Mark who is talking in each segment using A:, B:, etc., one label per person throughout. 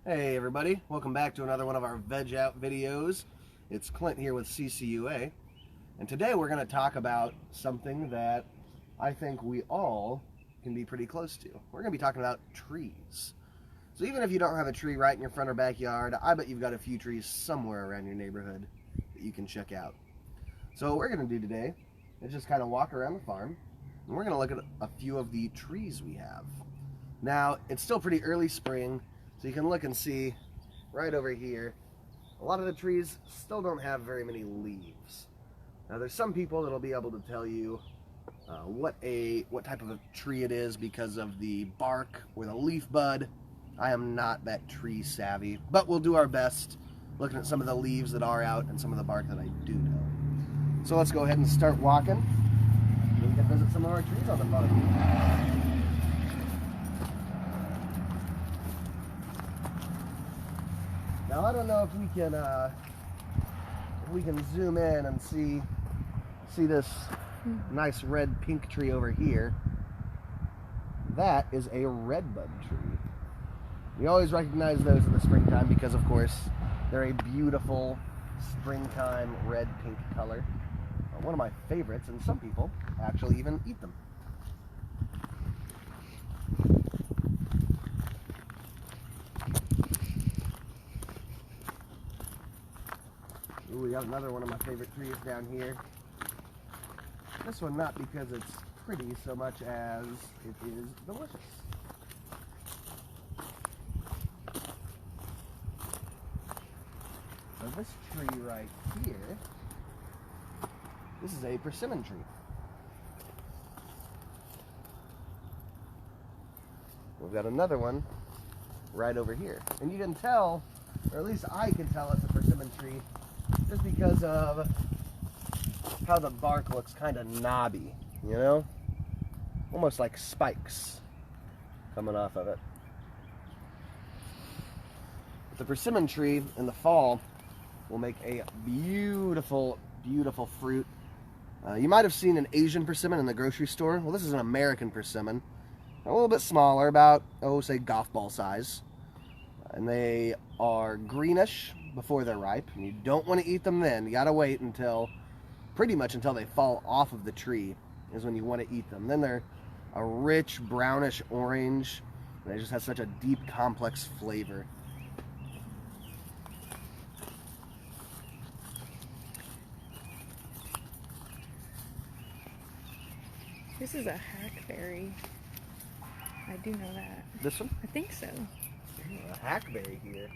A: Hey everybody, welcome back to another one of our Veg Out videos. It's Clint here with CCUA, and today we're going to talk about something that I think we all can be pretty close to. We're going to be talking about trees. So even if you don't have a tree right in your front or backyard, I bet you've got a few trees somewhere around your neighborhood that you can check out. So what we're going to do today is just kind of walk around the farm, and we're going to look at a few of the trees we have. Now, it's still pretty early spring, so you can look and see right over here, a lot of the trees still don't have very many leaves. Now there's some people that'll be able to tell you what type of a tree it is because of the bark or the leaf bud. I am not that tree savvy, but we'll do our best looking at some of the leaves that are out and some of the bark that I do know. So let's go ahead and start walking. We can visit some of our trees on the farm. Now I don't know if we can zoom in and see this nice red pink tree over here. That is a redbud tree. We always recognize those in the springtime because of course they're a beautiful springtime red pink color. One of my favorites, and some people actually even eat them. Ooh, we got another one of my favorite trees down here. This one not because it's pretty so much as it is delicious. So this tree right here, this is a persimmon tree. We've got another one right over here. And you can tell, or at least I can tell it's a persimmon tree, just because of how the bark looks kind of knobby, you know? Almost like spikes coming off of it. But the persimmon tree in the fall will make a beautiful, beautiful fruit. You might have seen an Asian persimmon in the grocery store. Well, this is an American persimmon. A little bit smaller, about, say golf ball size. And they are greenish before they're ripe. And you don't want to eat them then. You gotta wait until, pretty much until they fall off of the tree is when you want to eat them. Then they're a rich brownish orange. And they just have such a deep, complex flavor.
B: This is a hackberry. I do know that.
A: This one?
B: I think so.
A: A hackberry here.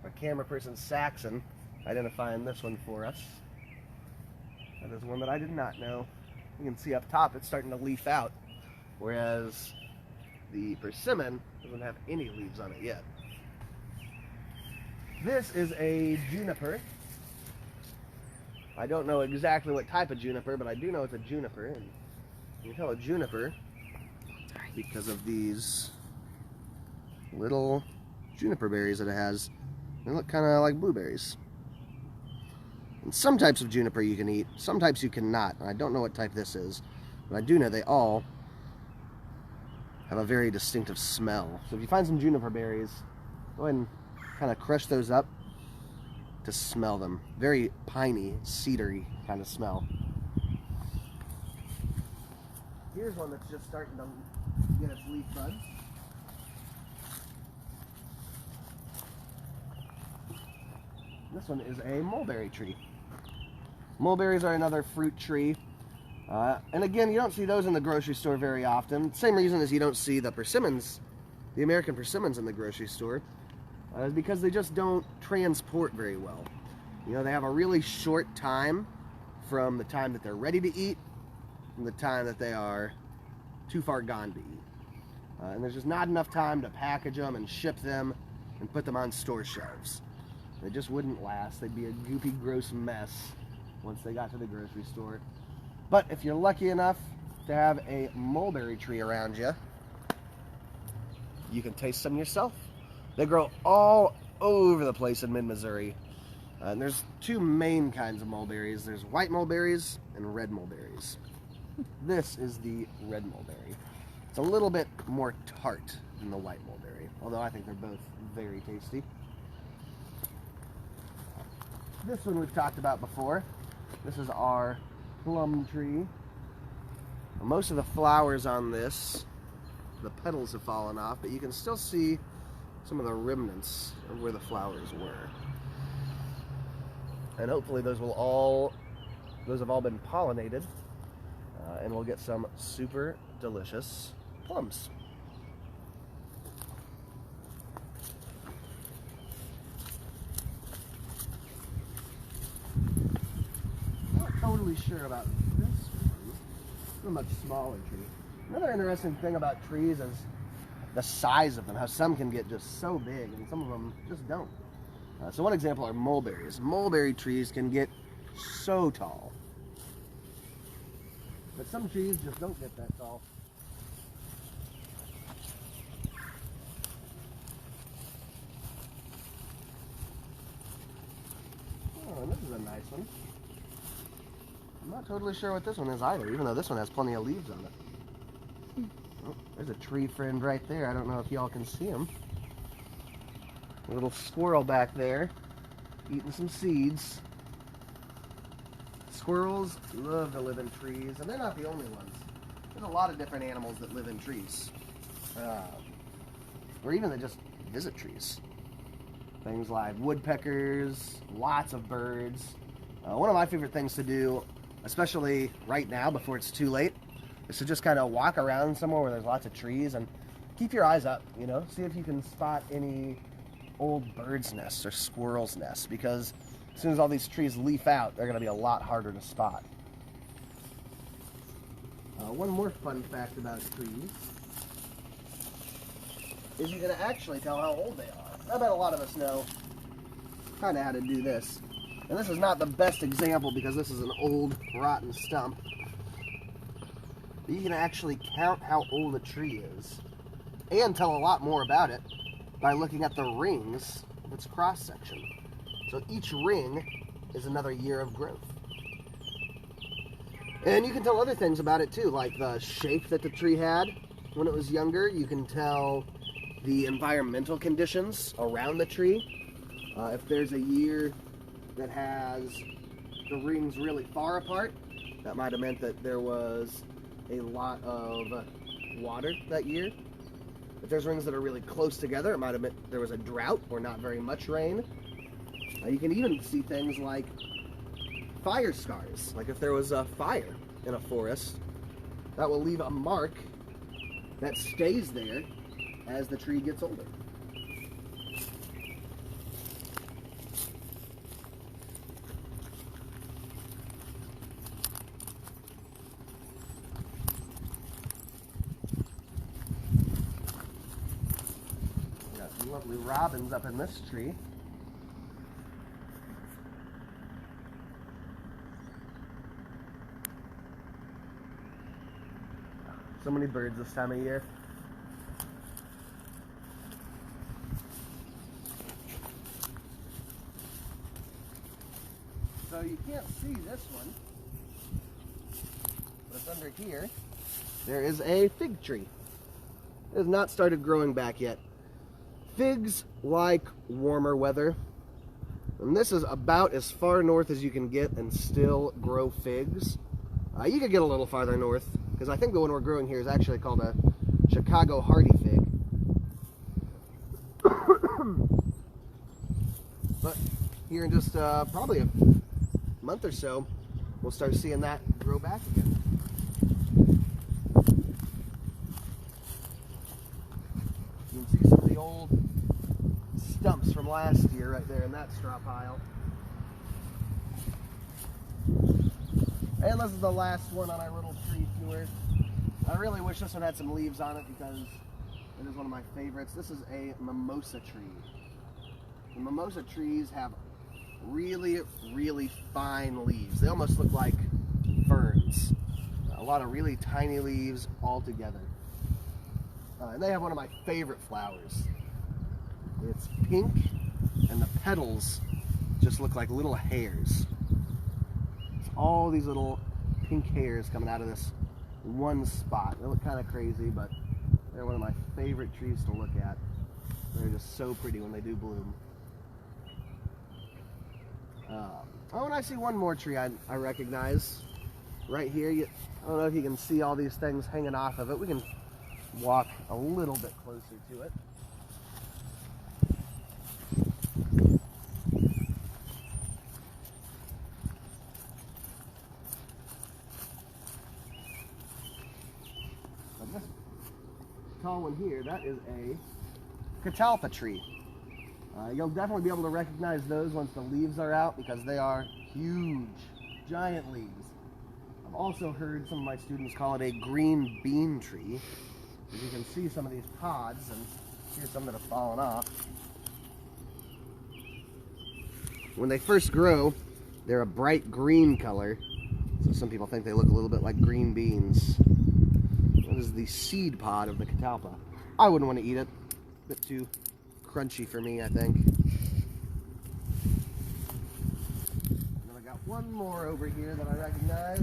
A: Our camera person Saxon identifying this one for us. That is one that I did not know. You can see up top it's starting to leaf out, whereas the persimmon doesn't have any leaves on it yet. This is a juniper. I don't know exactly what type of juniper, but I do know it's a juniper. And you can tell a juniper because of these little juniper berries that it has. They look kind of like blueberries. And some types of juniper you can eat, some types you cannot. And I don't know what type this is, but I do know they all have a very distinctive smell. So if you find some juniper berries, go ahead and kind of crush those up to smell them. Very piney, cedary kind of smell. Here's one that's just starting to get its leaf buds. This one is a mulberry tree. Mulberries are another fruit tree. And again, you don't see those in the grocery store very often. Same reason as you don't see the persimmons, the American persimmons in the grocery store, is because they just don't transport very well. You know, they have a really short time from the time that they're ready to eat from the time that they are too far gone to eat. And there's just not enough time to package them and ship them and put them on store shelves. They just wouldn't last. They'd be a goopy, gross mess once they got to the grocery store. But if you're lucky enough to have a mulberry tree around you, you can taste some yourself. They grow all over the place in mid-Missouri. And there's two main kinds of mulberries. There's white mulberries and red mulberries. This is the red mulberry. It's a little bit more tart than the white mulberry, although I think they're both very tasty. This one we've talked about before. This is our plum tree. Most of the flowers on this, the petals have fallen off, but you can still see some of the remnants of where the flowers were. And hopefully those have all been pollinated, and we'll get some super delicious plums. Not totally sure about this one. It's a much smaller tree. Another interesting thing about trees is the size of them, how some can get just so big and some of them just don't. So one example are mulberries. Mulberry trees can get so tall. But some trees just don't get that tall. Oh, and this is a nice one. I'm not totally sure what this one is either, even though this one has plenty of leaves on it. Oh, there's a tree friend right there. I don't know if y'all can see him. A little squirrel back there, eating some seeds. Squirrels love to live in trees, and they're not the only ones. There's a lot of different animals that live in trees. Or even that just visit trees. Things like woodpeckers, lots of birds. One of my favorite things to do, especially right now before it's too late, is to just kind of walk around somewhere where there's lots of trees and keep your eyes up, you know, see if you can spot any old birds' nests or squirrels' nests, because as soon as all these trees leaf out, they're going to be a lot harder to spot. One more fun fact about trees is you can actually tell how old they are. I bet a lot of us know kind of how to do this. And this is not the best example because this is an old, rotten stump. But you can actually count how old a tree is and tell a lot more about it by looking at the rings of its cross-section. So each ring is another year of growth. And you can tell other things about it too, like the shape that the tree had when it was younger. You can tell the environmental conditions around the tree. If there's a year that has the rings really far apart, that might have meant that there was a lot of water that year. If there's rings that are really close together, it might have meant there was a drought or not very much rain. You can even see things like fire scars. Like if there was a fire in a forest, that will leave a mark that stays there as the tree gets older. Got some lovely robins up in this tree. So many birds this time of year. So you can't see this one, but it's under here. There is a fig tree. It has not started growing back yet. Figs like warmer weather, and this is about as far north as you can get and still grow figs. You could get a little farther north, because I think the one we're growing here is actually called a Chicago hardy fig. But here in just probably a month or so, we'll start seeing that grow back again. You can see some of the old stumps from last year right there in that straw pile. And this is the last one on our little tree tour. I really wish this one had some leaves on it because it is one of my favorites. This is a mimosa tree. The mimosa trees have really, really fine leaves. They almost look like ferns. A lot of really tiny leaves all together. And they have one of my favorite flowers. It's pink, and the petals just look like little hairs. It's all these little pink hairs coming out of this one spot. They look kind of crazy, but They're one of my favorite trees to look at. They're just so pretty when they do bloom. Oh, and I see one more tree I recognize right here. I don't know if you can see all these things hanging off of it. We can walk a little bit closer to it. This tall one here, that is a Catalpa tree. You'll definitely be able to recognize those once the leaves are out because they are huge, giant leaves. I've also heard some of my students call it a green bean tree. As you can see some of these pods, and here's some that have fallen off. When they first grow, they're a bright green color, so some people think they look a little bit like green beans. That is the seed pod of the Catalpa. I wouldn't want to eat it. A bit too crunchy for me, I think. And then I got one more over here that I recognize.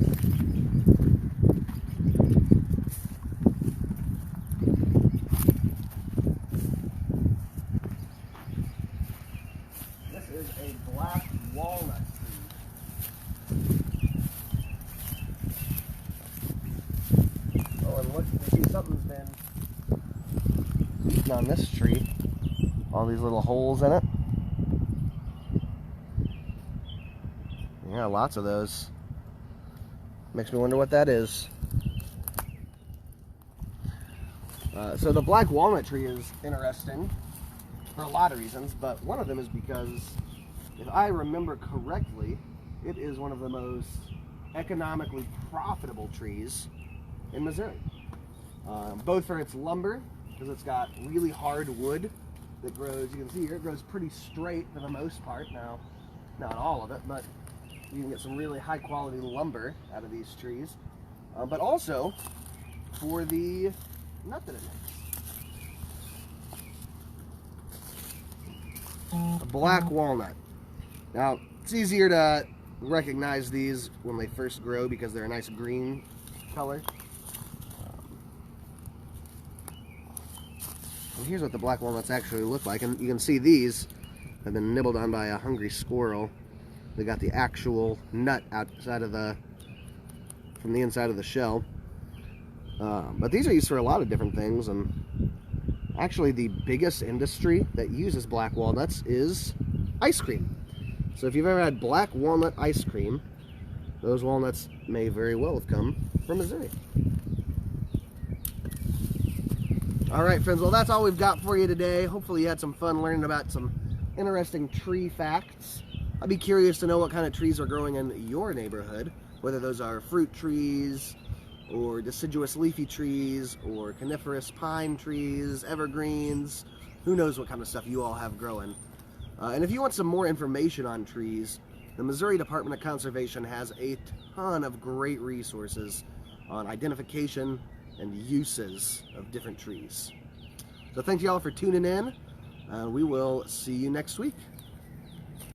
A: This is a black walnut tree. Oh, and look, maybe something's been eaten on this tree. All these little holes in it. Yeah, lots of those. Makes me wonder what that is. So the black walnut tree is interesting for a lot of reasons, but one of them is because, if I remember correctly, it is one of the most economically profitable trees in Missouri. Both for its lumber, because it's got really hard wood that grows, you can see here, it grows pretty straight for the most part. Now, not all of it, but you can get some really high quality lumber out of these trees. But also for the nut that it makes. A black walnut. Now, it's easier to recognize these when they first grow because they're a nice green color. And here's what the black walnuts actually look like, and you can see these have been nibbled on by a hungry squirrel. They got the actual nut outside of from the inside of the shell. But these are used for a lot of different things, and actually the biggest industry that uses black walnuts is ice cream. So if you've ever had black walnut ice cream, those walnuts may very well have come from Missouri. Alright friends, well that's all we've got for you today. Hopefully you had some fun learning about some interesting tree facts. I'd be curious to know what kind of trees are growing in your neighborhood, whether those are fruit trees, or deciduous leafy trees, or coniferous pine trees, evergreens. Who knows what kind of stuff you all have growing. And if you want some more information on trees, the Missouri Department of Conservation has a ton of great resources on identification and uses of different trees. So thank you all for tuning in. We will see you next week.